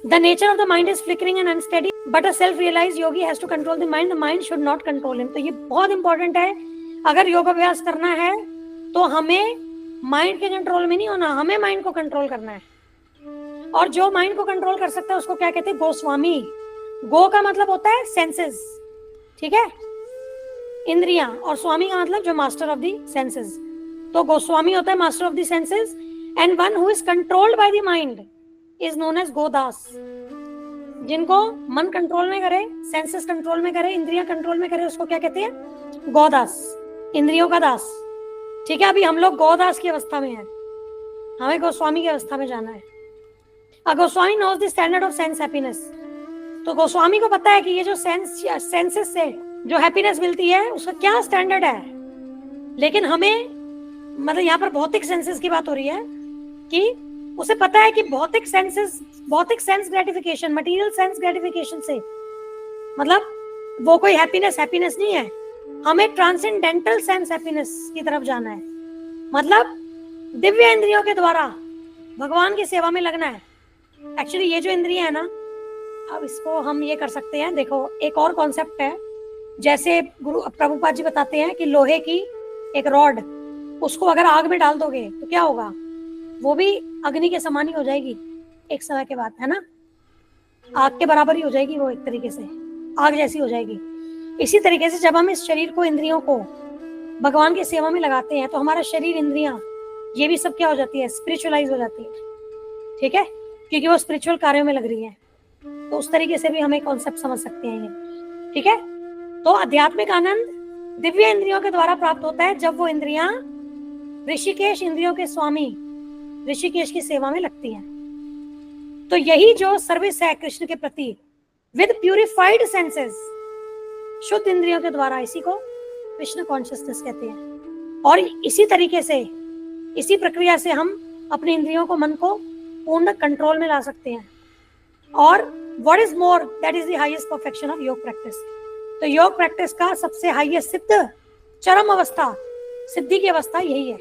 The nature of the mind is flickering and unsteady, but a self-realized yogi has to control the mind. The mind should not control him. तो ये बहुत important है. अगर योग अभ्यास करना है तो हमें माइंड के कंट्रोल में नहीं होना, हमें माइंड को कंट्रोल करना है. और जो माइंड को कंट्रोल कर सकता है उसको क्या कहते हैं? गोस्वामी. गो का मतलब होता है सेंसेस, ठीक है, इंद्रियां, और स्वामी का मतलब जो मास्टर ऑफ द सेंसेस. तो गोस्वामी होता है master of the senses, and one who is controlled by the mind is known as godas. जिनको मन कंट्रोल में करे, सेंसेस कंट्रोल में करे, इंद्रियां कंट्रोल में करे, उसको क्या कहते हैं? गोदास, इंद्रियों का दास. ठीक है, अभी हम लोग गोदास की अवस्था में हैं, हमें गोस्वामी की अवस्था में जाना है. A Goswami knows the standard of sense happiness. तो गोस्वामी को पता है कि ये जो सेंसेस से जो हैप्पीनेस मिलती है उसका क्या स्टैंडर्ड है. लेकिन हमें मतलब यहाँ पर भौतिक सेंसेस की बात हो रही है कि उसे पता है कि भौतिक sense gratification, material sense gratification से मतलब वो कोई हैप्पीनेस नहीं है. हमें ट्रांसेंडेंटल सेंस हैप्पीनेस की तरफ जाना है. मतलब दिव्य इंद्रियों के द्वारा भगवान की सेवा में लगना है. एक्चुअली ये जो इंद्रियां है ना, अब इसको हम ये कर सकते हैं. देखो एक और कॉन्सेप्ट है, जैसे गुरु प्रभुपाद जी बताते हैं कि लोहे की एक रॉड, उसको अगर आग में डाल दोगे तो क्या होगा? वो भी अग्नि के समान ही हो जाएगी एक समय के बाद, है ना. आग के बराबर ही हो जाएगी वो, एक तरीके से आग जैसी हो जाएगी. इसी तरीके से जब हम इस शरीर को, इंद्रियों को भगवान की सेवा में लगाते हैं तो हमारा शरीर, इंद्रियां, ये भी सब क्या हो जाती है? स्पिरिचुअलाइज हो जाती है. ठीक है, क्योंकि वो स्पिरिचुअल कार्यों में लग रही है. तो उस तरीके से भी हमें कॉन्सेप्ट समझ सकते हैं ये. ठीक है, तो आध्यात्मिक आनंद दिव्य इंद्रियों के द्वारा प्राप्त होता है जब वो इंद्रियां ऋषिकेश, इंद्रियों के स्वामी ऋषिकेश की सेवा में लगती हैं. तो यही जो सर्विस है कृष्ण के प्रति विद प्यूरिफाइड सेंसेस, शुद्ध इंद्रियों के द्वारा, इसी को कृष्ण कॉन्शियसनेस कहते हैं. और इसी तरीके से, इसी प्रक्रिया से हम अपने इंद्रियों को, मन को पूर्ण कंट्रोल में ला सकते हैं. और what is more, that is the highest perfection of योग प्रैक्टिस. तो योग प्रैक्टिस का सबसे हाईएस्ट सिद्ध, चरम अवस्था, सिद्धि की अवस्था यही है.